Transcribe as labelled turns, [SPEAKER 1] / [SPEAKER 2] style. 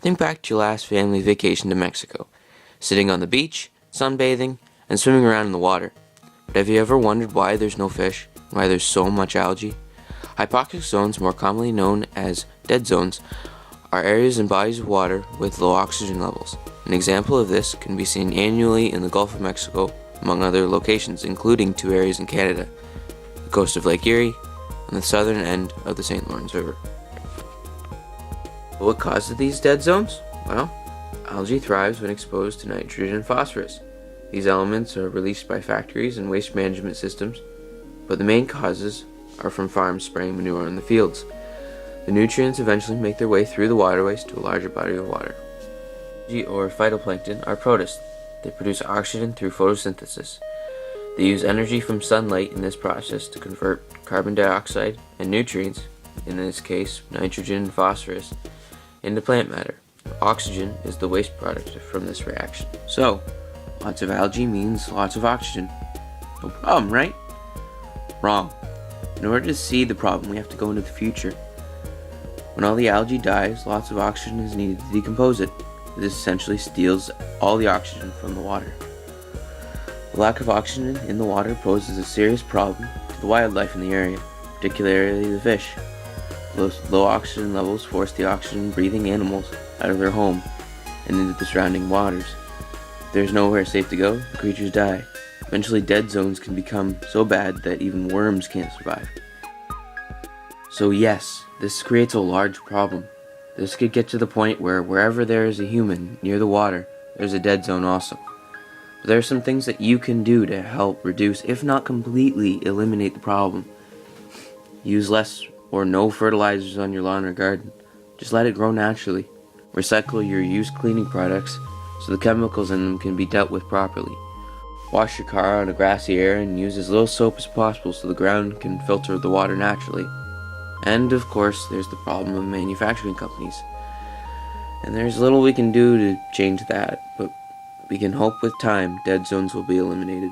[SPEAKER 1] Think back to your last family vacation to Mexico, sitting on the beach, sunbathing, and swimming around in the water. But have you ever wondered why there's no fish, why there's so much algae? Hypoxic zones, more commonly known as dead zones, are areas in bodies of water with low oxygen levels. An example of this can be seen annually in the Gulf of Mexico, among other locations, including two areas in Canada, the coast of Lake Erie and the southern end of the St. Lawrence River. What causes these dead zones? Well, algae thrives when exposed to nitrogen and phosphorus. These elements are released by factories and waste management systems, but the main causes are from farms spraying manure on the fields. The nutrients eventually make their way through the waterways to a larger body of water. Algae or phytoplankton are protists. They produce oxygen through photosynthesis. They use energy from sunlight in this process to convert carbon dioxide and nutrients, in this case nitrogen and phosphorus, into plant matter. Oxygen is the waste product from this reaction. So, lots of algae means lots of oxygen. No problem, right? Wrong. In order to see the problem, we have to go into the future. When all the algae dies, lots of oxygen is needed to decompose it. This essentially steals all the oxygen from the water. The lack of oxygen in the water poses a serious problem to the wildlife in the area, particularly the fish. Low oxygen levels force the oxygen-breathing animals out of their home and into the surrounding waters. If there is nowhere safe to go, the creatures die. Eventually, dead zones can become so bad that even worms can't survive. So yes, this creates a large problem. This could get to the point where wherever there is a human near the water, there's a dead zone also. But there are some things that you can do to help reduce, if not completely eliminate the problem. Use less or no fertilizers on your lawn or garden. Just let it grow naturally. Recycle your used cleaning products so the chemicals in them can be dealt with properly. Wash your car on a grassy area and use as little soap as possible so the ground can filter the water naturally. And of course, there's the problem of manufacturing companies. And there's little we can do to change that, but we can hope with time dead zones will be eliminated.